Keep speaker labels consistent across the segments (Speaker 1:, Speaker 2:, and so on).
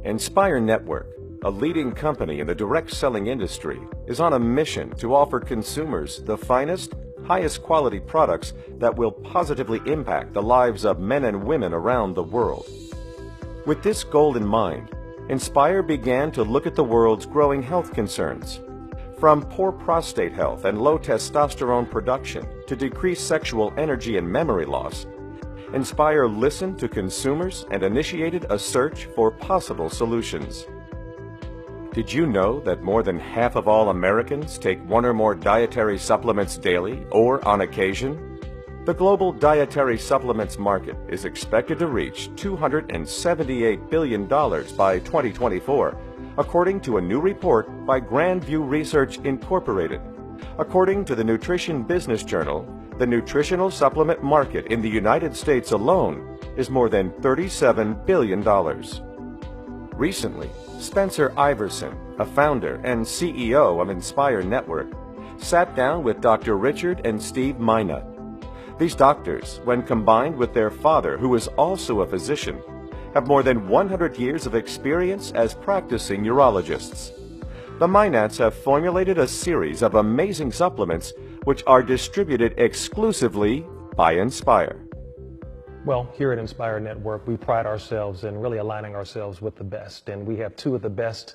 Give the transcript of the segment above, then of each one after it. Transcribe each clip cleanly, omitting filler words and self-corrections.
Speaker 1: Nspire Network, a leading company in the direct selling industry, is on a mission to offer consumers the finest, highest quality products that will positively impact the lives of men and women around the world. With this goal in mind, Nspire began to look at the world's growing health concerns. From poor prostate health and low testosterone production to decreased sexual energy and memory loss, Nspire listened to consumers and initiated a search for possible solutions. Did you know that more than half of all Americans take one or more dietary supplements daily or on occasion? The global dietary supplements market is expected to reach $278 billion by 2024, according to a new report by Grandview Research Incorporated. According to the Nutrition Business Journal, the nutritional supplement market in the United States alone is more than $37 billion. Recently, Spencer Iverson, a founder and CEO of Nspire Network, sat down with Dr. Richard and Steve Minot. These doctors, when combined with their father, who is also a physician, have more than 100 years of experience as practicing urologists. The Minots have formulated a series of amazing supplements which are distributed exclusively by Nspire.
Speaker 2: Well, here at Nspire Network, we pride ourselves in really aligning ourselves with the best. And we have two of the best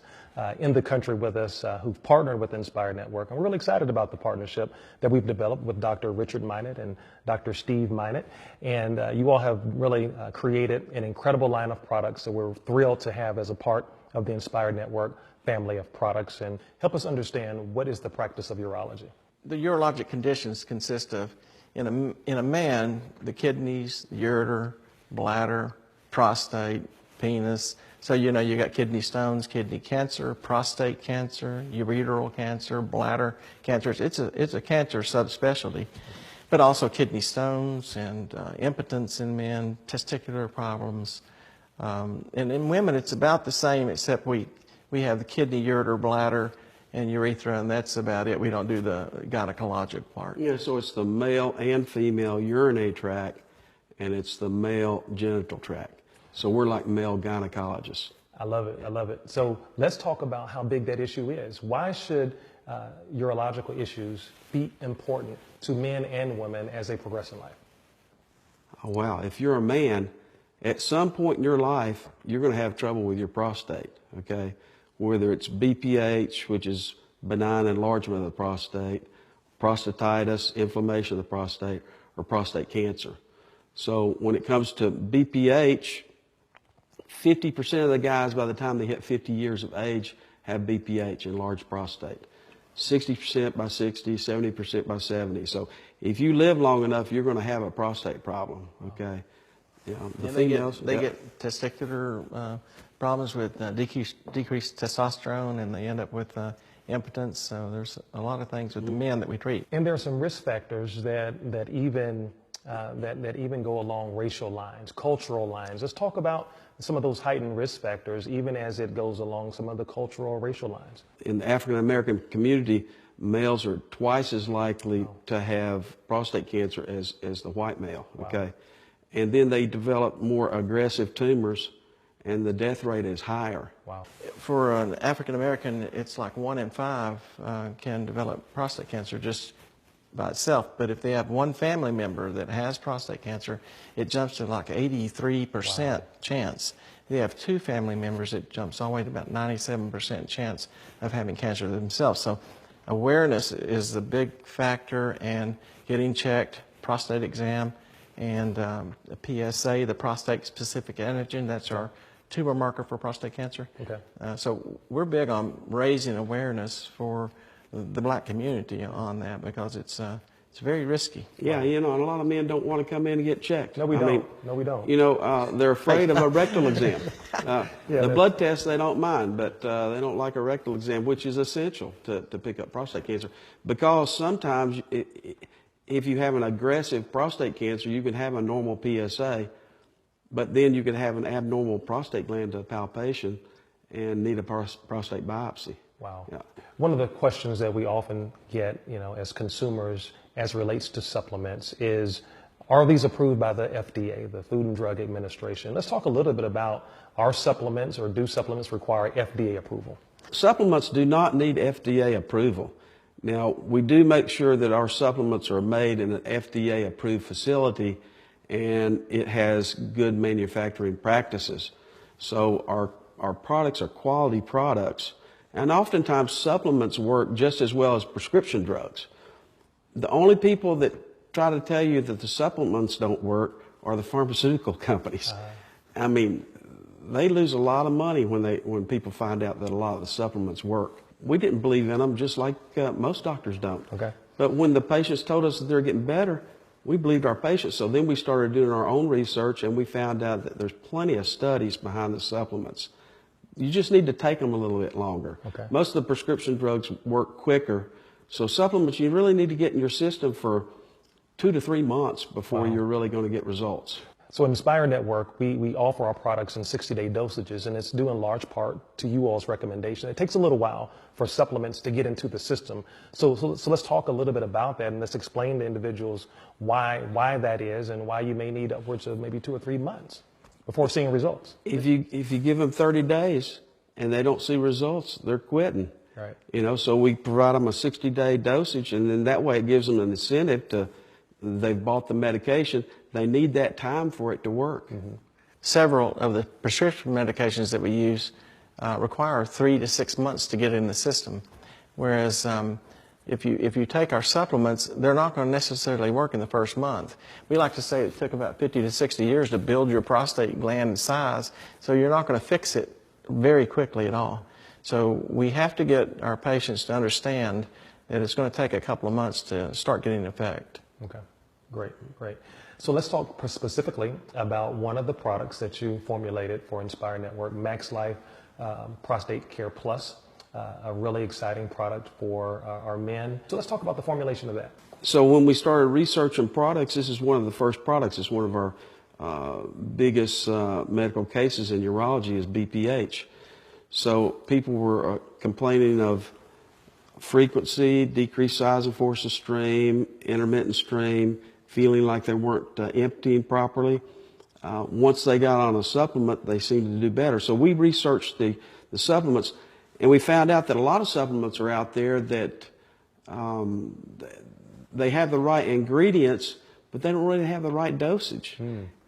Speaker 2: in the country with us who've partnered with Nspire Network. And we're really excited about the partnership that we've developed with Dr. Richard Minot and Dr. Steve Minot. And you all have really created an incredible line of products that we're thrilled to have as a part of the Nspire Network family of products. And help us understand, what is the practice of urology?
Speaker 3: The urologic conditions consist of, in a man, the kidneys, the ureter, bladder, prostate, penis. So you got kidney stones, kidney cancer, prostate cancer, ureteral cancer, bladder cancer. It's a cancer subspecialty, but also kidney stones and impotence in men, testicular problems. And in women, it's about the same, except we have the kidney, ureter, bladder, and urethra, and that's about it. We don't do the gynecologic part.
Speaker 4: Yeah, so it's the male and female urinary tract, and it's the male genital tract. So we're like male gynecologists.
Speaker 2: I love it. I love it. So let's talk about how big that issue is. Why should urological issues be important to men and women as they progress in life?
Speaker 4: Oh, wow. If you're a man, at some point in your life, you're going to have trouble with your prostate, okay? Whether it's BPH, which is benign enlargement of the prostate, prostatitis, inflammation of the prostate, or prostate cancer. So when it comes to BPH, 50% of the guys by the time they hit 50 years of age have BPH, enlarged prostate. 60% by 60, 70% by 70. So if you live long enough, you're going to have a prostate problem, okay? The females,
Speaker 3: they get testicular problems with decreased testosterone, and they end up with impotence. So there's a lot of things with the men that we treat.
Speaker 2: And there are some risk factors that even go along racial lines, cultural lines. Let's talk about some of those heightened risk factors, even as it goes along some of the cultural or racial lines.
Speaker 4: In the African American community, males are twice as likely to have prostate cancer as the white male, okay? And then they develop more aggressive tumors, and the death rate is higher.
Speaker 2: Wow.
Speaker 3: For an African American, it's like 1 in 5 can develop prostate cancer just by itself. But if they have one family member that has prostate cancer, it jumps to like 83% chance. If they have 2 family members, it jumps all the way to about 97% chance of having cancer themselves. So awareness is the big factor, and getting checked, prostate exam, and the PSA, the prostate-specific antigen, that's our tumor marker for prostate cancer.
Speaker 2: Okay.
Speaker 3: So we're big on raising awareness for the black community on that, because it's very risky.
Speaker 4: Yeah, and a lot of men don't want to come in and get checked.
Speaker 2: No, we don't.
Speaker 4: They're afraid of a rectal exam. The blood test they don't mind, but they don't like a rectal exam, which is essential to pick up prostate cancer, because sometimes if you have an aggressive prostate cancer, you can have a normal PSA, but then you can have an abnormal prostate gland palpation and need a prostate biopsy.
Speaker 2: Wow.
Speaker 4: Yeah.
Speaker 2: One of the questions that we often get, as consumers, as relates to supplements, is Are these approved by the FDA, the Food and Drug Administration? Let's talk a little bit about our supplements, or do supplements require FDA approval?
Speaker 4: Supplements do not need FDA approval. Now, we do make sure that our supplements are made in an FDA-approved facility and it has good manufacturing practices. So our products are quality products, and oftentimes supplements work just as well as prescription drugs. The only people that try to tell you that the supplements don't work are the pharmaceutical companies. I mean, they lose a lot of money when people find out that a lot of the supplements work. We didn't believe in them, just like most doctors don't.
Speaker 2: Okay.
Speaker 4: But when the patients told us that they're getting better, we believed our patients. So then we started doing our own research, and we found out that there's plenty of studies behind the supplements. You just need to take them a little bit longer.
Speaker 2: Okay.
Speaker 4: Most of the prescription drugs work quicker. So supplements, you really need to get in your system for 2 to 3 months before you're really going to get results.
Speaker 2: So Nspire Network, we offer our products in 60-day dosages, and it's due in large part to you all's recommendation. It takes a little while for supplements to get into the system. So let's talk a little bit about that, and let's explain to individuals why that is, and why you may need upwards of maybe 2 or 3 months before seeing results.
Speaker 4: If you give them 30 days and they don't see results, they're quitting.
Speaker 2: Right.
Speaker 4: You know, so we provide them a 60-day dosage, and then that way it gives them an incentive to, they've bought the medication, they need that time for it to work.
Speaker 2: Mm-hmm.
Speaker 3: Several of the prescription medications that we use require 3 to 6 months to get in the system, whereas if you take our supplements, they're not going to necessarily work in the first month. We like to say it took about 50 to 60 years to build your prostate gland size, so you're not going to fix it very quickly at all. So we have to get our patients to understand that it's going to take a couple of months to start getting effect.
Speaker 2: Okay, great. So let's talk specifically about one of the products that you formulated for Nspire Network, Max Life Prostate Care Plus, a really exciting product for our men. So let's talk about the formulation of that.
Speaker 4: So when we started researching products, this is one of the first products. It's one of our biggest medical cases in urology is BPH. So people were complaining of frequency, decreased size and force of stream, intermittent stream, feeling like they weren't emptying properly. Once they got on a supplement, they seemed to do better. So we researched the supplements, and we found out that a lot of supplements are out there that they have the right ingredients, but they don't really have the right dosage.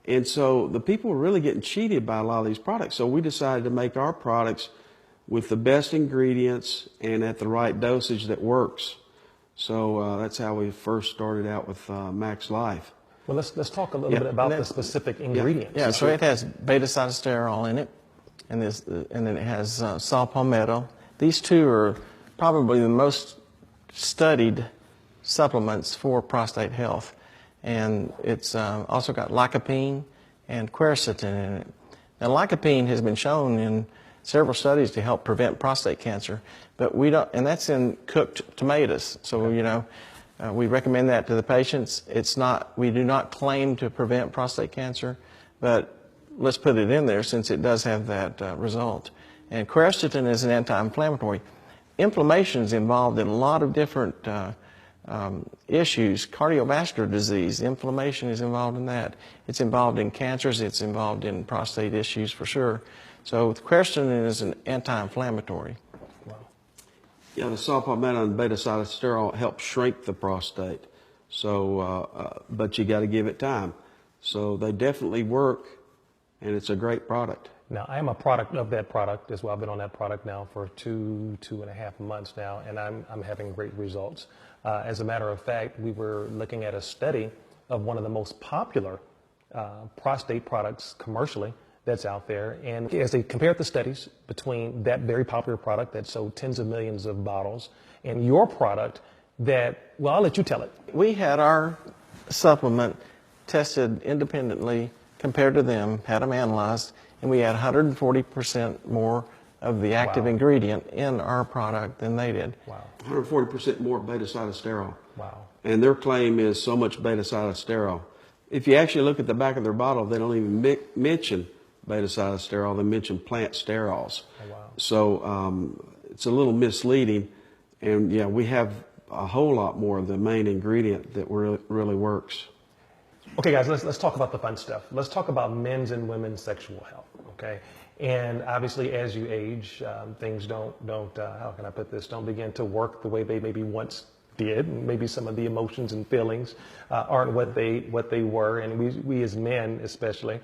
Speaker 4: And so the people were really getting cheated by a lot of these products. So we decided to make our products with the best ingredients and at the right dosage that works. So that's how we first started out with Max Life.
Speaker 2: Well, let's talk a little bit about the specific ingredients.
Speaker 3: Yeah, so it has beta-sitosterol in it, and then it has saw palmetto. These two are probably the most studied supplements for prostate health. And it's also got lycopene and quercetin in it. Now, lycopene has been shown in several studies to help prevent prostate cancer, but we don't, and that's in cooked tomatoes. So, you know, we recommend that to the patients. It's not, we do not claim to prevent prostate cancer, but let's put it in there since it does have that result. And quercetin is an anti-inflammatory. Inflammation is involved in a lot of different issues. Cardiovascular disease, inflammation is involved in that. It's involved in cancers, it's involved in prostate issues for sure. So quercetin is an anti-inflammatory.
Speaker 2: Wow.
Speaker 4: Yeah, the saw palmetto and beta-sitosterol help shrink the prostate. So, but you got to give it time. So they definitely work, and it's a great product.
Speaker 2: Now, I am a product of that product as well. I've been on that product now for 2.5 months now, and I'm having great results. As a matter of fact, we were looking at a study of one of the most popular prostate products commercially that's out there. And as they compared the studies between that very popular product that sold tens of millions of bottles and your product that, well, I'll let you tell it.
Speaker 3: We had our supplement tested independently compared to them, had them analyzed, and we had 140% more of the active ingredient in our product than they did.
Speaker 2: Wow.
Speaker 4: 140% more beta-sitosterol.
Speaker 2: Wow.
Speaker 4: And their claim is so much beta-sitosterol. If you actually look at the back of their bottle, they don't even mention beta-sitosterol, they mention plant sterols.
Speaker 2: Oh, wow.
Speaker 4: So it's a little misleading, and yeah, we have a whole lot more of the main ingredient that really works.
Speaker 2: Okay, guys, let's talk about the fun stuff. Let's talk about men's and women's sexual health. Okay, and obviously, as you age, things don't how can I put this? Don't begin to work the way they maybe once did. Maybe some of the emotions and feelings aren't what they were, and we as men, especially,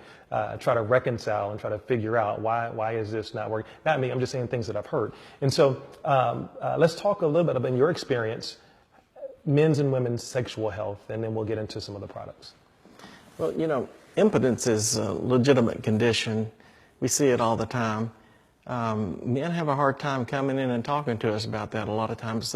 Speaker 2: try to reconcile and try to figure out why is this not working. Not me. I'm just saying things that I've heard. And so, let's talk a little bit about your experience, men's and women's sexual health, and then we'll get into some of the products.
Speaker 3: Well, you know, impotence is a legitimate condition. We see it all the time. Men have a hard time coming in and talking to us about that a lot of times.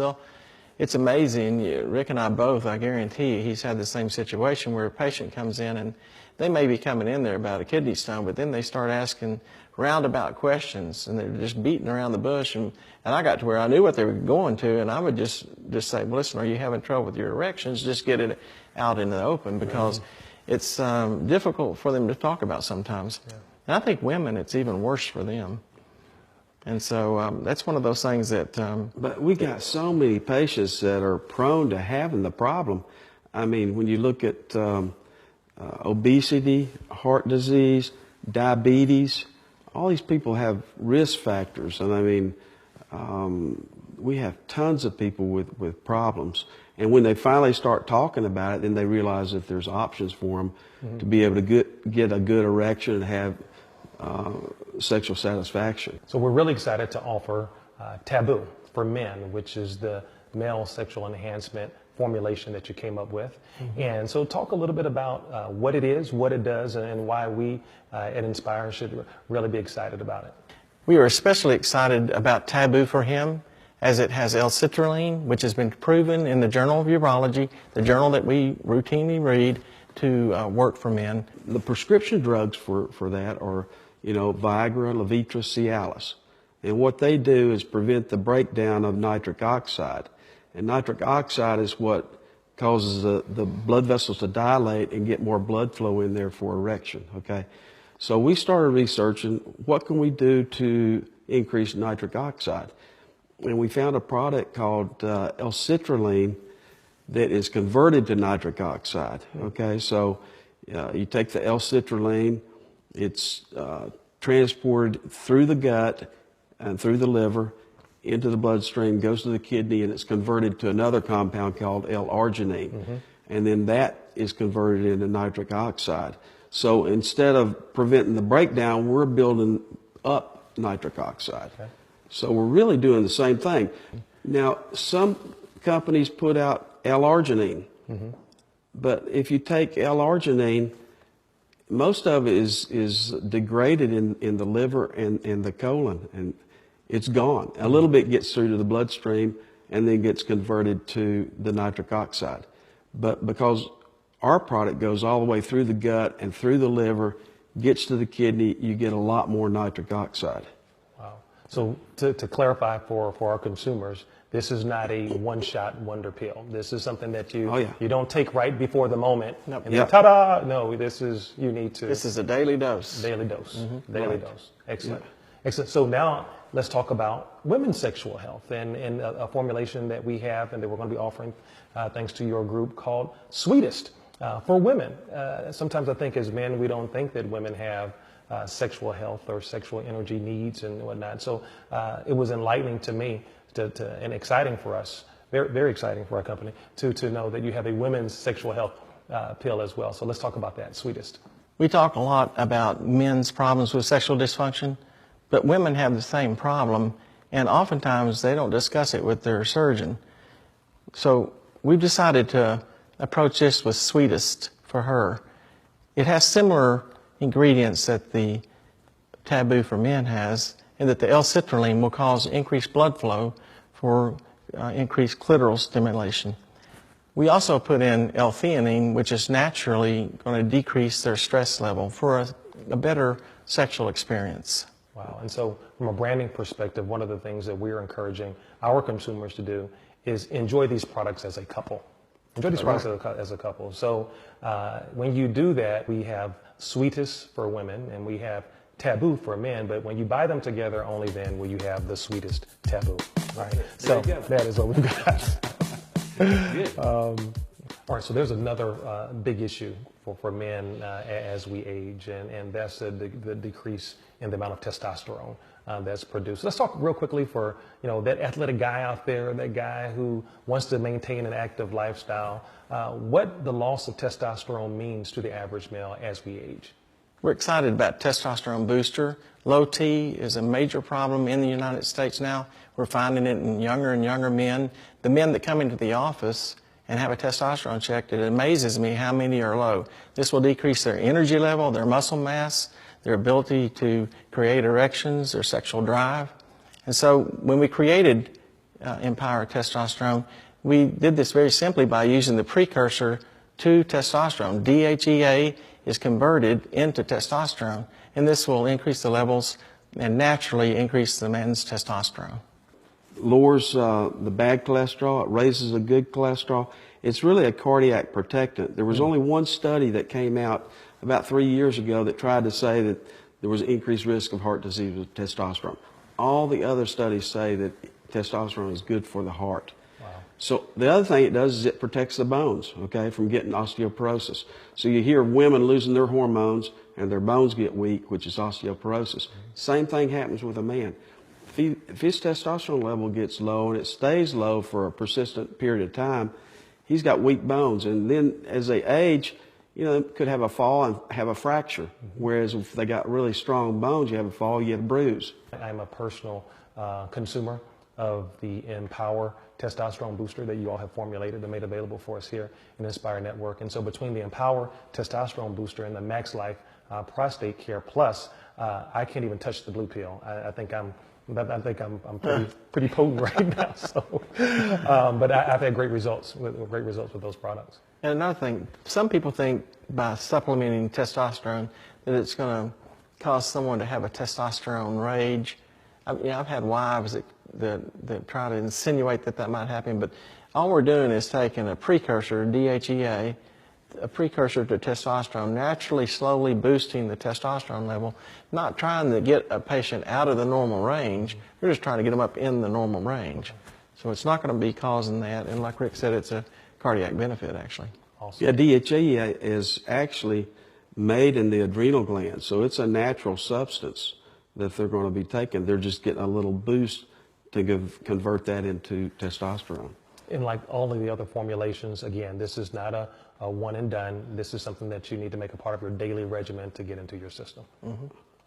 Speaker 3: It's amazing. Rick and I both, I guarantee you, he's had the same situation where a patient comes in and they may be coming in there about a kidney stone, but then they start asking roundabout questions and they're just beating around the bush. And I got to where I knew what they were going to, and I would just say, well, listen, are you having trouble with your erections? Just get it out in the open, because it's difficult for them to talk about sometimes. Yeah. And I think women, it's even worse for them. And so that's one of those things that...
Speaker 4: but we got so many patients that are prone to having the problem. I mean, when you look at obesity, heart disease, diabetes, all these people have risk factors. And I mean, we have tons of people with problems. And when they finally start talking about it, then they realize that there's options for them to be able to get a good erection and have sexual satisfaction.
Speaker 2: So we're really excited to offer Taboo for Men, which is the male sexual enhancement formulation that you came up with. And so talk a little bit about what it is, what it does, and why we at Nspire should really be excited about it.
Speaker 3: We are especially excited about Taboo for Him, as it has L-citrulline, which has been proven in the Journal of Urology, the journal that we routinely read, to work for men.
Speaker 4: The prescription drugs for that are, you know, Viagra, Levitra, Cialis. And what they do is prevent the breakdown of nitric oxide. And nitric oxide is what causes the blood vessels to dilate and get more blood flow in there for erection, okay? So we started researching what can we do to increase nitric oxide. And we found a product called L-citrulline that is converted to nitric oxide, okay? So you take the L-citrulline, it's transported through the gut and through the liver into the bloodstream, goes to the kidney, and it's converted to another compound called L-arginine. And then that is converted into nitric oxide. So instead of preventing the breakdown, we're building up nitric oxide. Okay. So we're really doing the same thing. Now, some companies put out L-arginine, but if you take L-arginine, most of it is degraded in the liver and the colon, and it's gone. A little bit gets through to the bloodstream and then gets converted to the nitric oxide. But because our product goes all the way through the gut and through the liver, gets to the kidney, you get a lot more nitric oxide.
Speaker 2: Wow. So to clarify for our consumers, this is not a one-shot wonder pill. This is something that you don't take right before the moment.
Speaker 3: Nope.
Speaker 2: And then ta-da! No, this is, you need to.
Speaker 3: This is a daily dose.
Speaker 2: Daily dose. Daily dose. Excellent. Excellent. So now let's talk about women's sexual health and a formulation that we have and that we're going to be offering thanks to your group called Sweetest for women. Sometimes I think as men, we don't think that women have sexual health or sexual energy needs and whatnot. So it was enlightening to me and exciting for us, very, very exciting for our company to know that you have a women's sexual health pill as well. So let's talk about that, Sweetest.
Speaker 3: We talk a lot about men's problems with sexual dysfunction, but women have the same problem, and oftentimes they don't discuss it with their surgeon. So we've decided to approach this with Sweetest for her. It has similar ingredients that the Taboo for Men has, and that the L-citrulline will cause increased blood flow for increased clitoral stimulation. We also put in L-theanine, which is naturally going to decrease their stress level for a better sexual experience.
Speaker 2: Wow. And so from a branding perspective, one of the things that we're encouraging our consumers to do is enjoy these products as a couple. Enjoy these products as a couple. So when you do that, we have Sweetest for women and we have Taboo for men, but when you buy them together, only then will you have the Sweetest Taboo, right? So that is what we've got. All right, so there's another big issue for men as we age, and that's the decrease in the amount of testosterone that's produced. Let's talk real quickly for that athletic guy out there, that guy who wants to maintain an active lifestyle, what the loss of testosterone means to the average male as we age.
Speaker 3: We're excited about testosterone booster. Low T is a major problem in the United States now. We're finding it in younger and younger men. The men that come into the office and have a testosterone check, it amazes me how many are low. This will decrease their energy level, their muscle mass, their ability to create erections, their sexual drive. And so when we created Empower Testosterone, we did this very simply by using the precursor to testosterone. DHEA is converted into testosterone, and this will increase the levels and naturally increase the man's testosterone.
Speaker 4: Lowers the bad cholesterol, it raises the good cholesterol. It's really a cardiac protectant. There was only one study that came out about 3 years ago that tried to say that there was an increased risk of heart disease with testosterone. All the other studies say that testosterone is good for the heart. So the other thing it does is it protects the bones, okay, from getting osteoporosis. So you hear women losing their hormones and their bones get weak, which is osteoporosis. Same thing happens with a man. If his testosterone level gets low and it stays low for a persistent period of time, he's got weak bones. And then as they age, could have a fall and have a fracture. Whereas if they got really strong bones, you have a fall, you have a bruise.
Speaker 2: I'm a personal consumer of the Empower Testosterone Booster that you all have formulated and made available for us here in the Nspire Network. And so between the Empower Testosterone Booster and the Max Life Prostate Care Plus, I can't even touch the blue pill. I think I'm pretty potent right now. So, but I've had great results with those products.
Speaker 3: And another thing, some people think by supplementing testosterone that it's going to cause someone to have a testosterone rage. I've had wives that try to insinuate that might happen, but all we're doing is taking a precursor, DHEA, a precursor to testosterone, naturally slowly boosting the testosterone level, not trying to get a patient out of the normal range. We're just trying to get them up in the normal range. So it's not going to be causing that, and like Rick said, it's a cardiac benefit actually.
Speaker 2: Awesome.
Speaker 4: Yeah, DHEA is actually made in the adrenal gland, so it's a natural substance that they're going to be taking. They're just getting a little boost to convert that into testosterone.
Speaker 2: And like all of the other formulations, again, this is not a one and done. This is something that you need to make a part of your daily regimen to get into your system.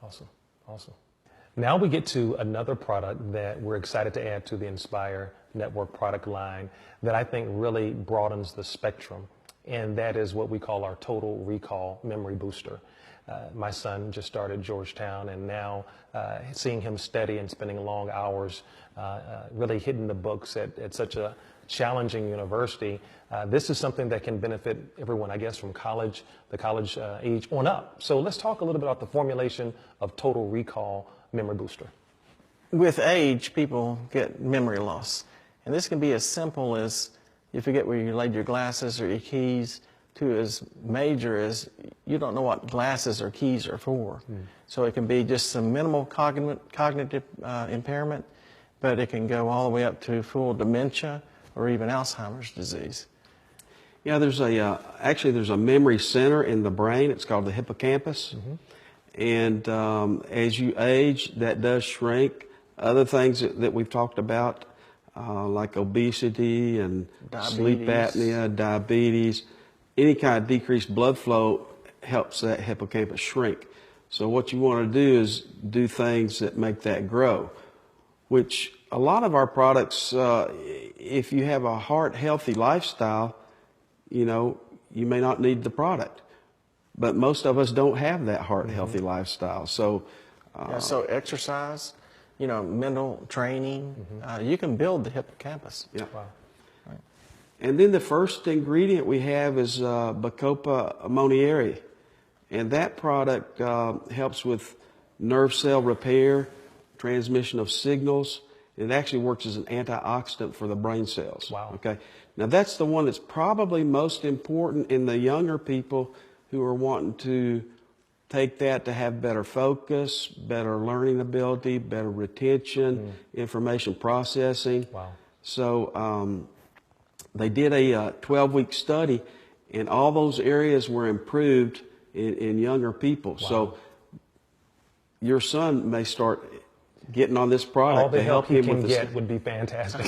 Speaker 2: Awesome, awesome. Now we get to another product that we're excited to add to the Nspire Network product line that I think really broadens the spectrum, and that is what we call our Total Recall Memory Booster. My son just started Georgetown, and now seeing him study and spending long hours really hitting the books at such a challenging university, this is something that can benefit everyone, I guess, from the college age on up. So let's talk a little bit about the formulation of Total Recall Memory Booster.
Speaker 3: With age, people get memory loss. And this can be as simple as you forget where you laid your glasses or your keys, to as major as you don't know what glasses or keys are for. So it can be just some minimal cognitive impairment, but it can go all the way up to full dementia or even Alzheimer's disease.
Speaker 4: Yeah, there's a memory center in the brain. It's called the hippocampus. And as you age, that does shrink. Other things that we've talked about, like obesity and sleep apnea, diabetes, any kind of decreased blood flow helps that hippocampus shrink. So what you want to do is do things that make that grow, which a lot of our products, if you have a heart-healthy lifestyle, you may not need the product. But most of us don't have that heart-healthy lifestyle. So,
Speaker 3: so exercise, mental training, you can build the hippocampus.
Speaker 4: Yeah.
Speaker 2: Wow.
Speaker 4: And then the first ingredient we have is Bacopa ammonieri. And that product helps with nerve cell repair, transmission of signals. It actually works as an antioxidant for the brain cells.
Speaker 2: Wow.
Speaker 4: Okay. Now that's the one that's probably most important in the younger people who are wanting to take that to have better focus, better learning ability, better retention, information processing.
Speaker 2: Wow.
Speaker 4: So they did a 12-week study, and all those areas were improved in younger people.
Speaker 2: Wow.
Speaker 4: So your son may start getting on this product
Speaker 2: All the
Speaker 4: to
Speaker 2: help
Speaker 4: help
Speaker 2: he
Speaker 4: him
Speaker 2: can
Speaker 4: with
Speaker 2: get
Speaker 4: this.
Speaker 2: would be fantastic.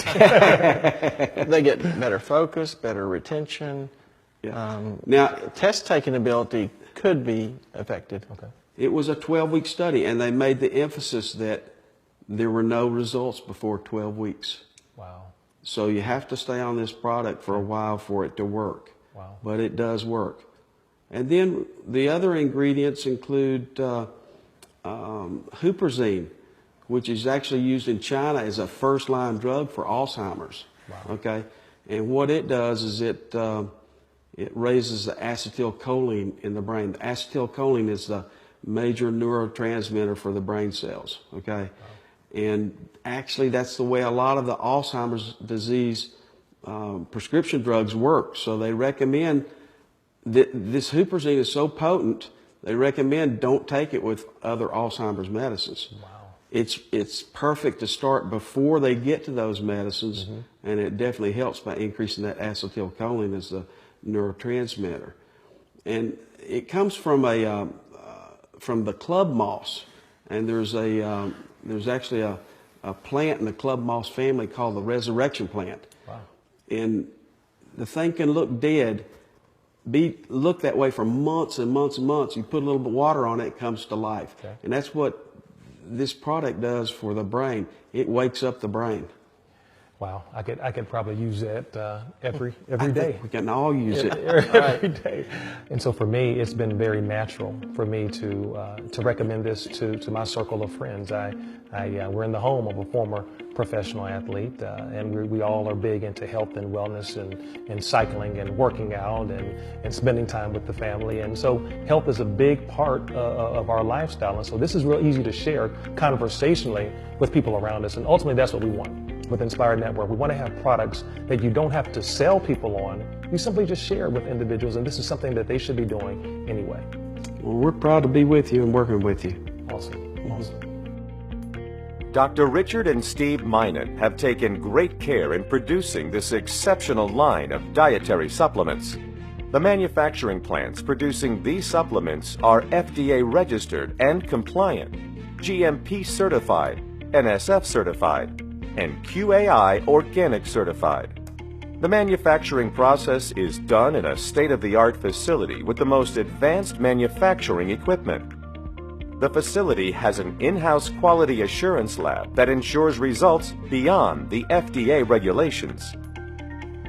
Speaker 3: They get better focus, better retention.
Speaker 4: Yeah. Now,
Speaker 3: Test taking ability could be affected.
Speaker 2: Okay.
Speaker 4: it was a 12-week study, and they made the emphasis that there were no results before 12 weeks.
Speaker 2: Wow.
Speaker 4: So you have to stay on this product for a while for it to work.
Speaker 2: Wow.
Speaker 4: But it does work. And then the other ingredients include huperzine, which is actually used in China as a first-line drug for Alzheimer's.
Speaker 2: Wow.
Speaker 4: Okay, and what it does is it raises the acetylcholine in the brain. The acetylcholine is the major neurotransmitter for the brain cells. Okay, wow. And actually that's the way a lot of the Alzheimer's disease prescription drugs work. So they recommend that this huperzine is so potent, they recommend don't take it with other Alzheimer's medicines.
Speaker 2: Wow.
Speaker 4: It's perfect to start before they get to those medicines, and it definitely helps by increasing that acetylcholine as the neurotransmitter. And it comes from the club moss, and there's actually a plant in the club moss family called the resurrection plant.
Speaker 2: Wow.
Speaker 4: And the thing can look dead, look that way for months and months and months. You put a little bit of water on it, it comes to life.
Speaker 2: Okay.
Speaker 4: And that's what this product does for the brain. It wakes up the brain.
Speaker 2: Wow. I could probably use that every
Speaker 4: I
Speaker 2: day.
Speaker 4: think we can all use it.
Speaker 2: Every day. And so for me, it's been very natural for me to recommend this to my circle of friends. We're in the home of a former professional athlete, and we all are big into health and wellness and cycling and working out and spending time with the family. And so health is a big part of our lifestyle. And so this is real easy to share conversationally with people around us. And ultimately, that's what we want. With Nspire Network, we want to have products that you don't have to sell people on. You simply just share with individuals, and this is something that they should be doing anyway.
Speaker 4: Well, we're proud to be with you and working with you.
Speaker 2: Awesome. Awesome.
Speaker 1: Dr. Richard and Steve Minot have taken great care in producing this exceptional line of dietary supplements. The manufacturing plants producing these supplements are FDA registered and compliant, GMP certified, NSF certified, and QAI organic certified. The manufacturing process is done in a state-of-the-art facility with the most advanced manufacturing equipment. The facility has an in-house quality assurance lab that ensures results beyond the FDA regulations.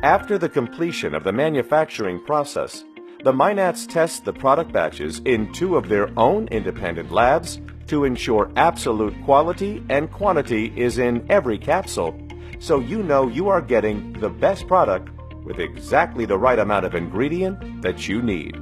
Speaker 1: After the completion of the manufacturing process, the Minots test the product batches in 2 of their own independent labs to ensure absolute quality and quantity is in every capsule, so you know you are getting the best product with exactly the right amount of ingredient that you need.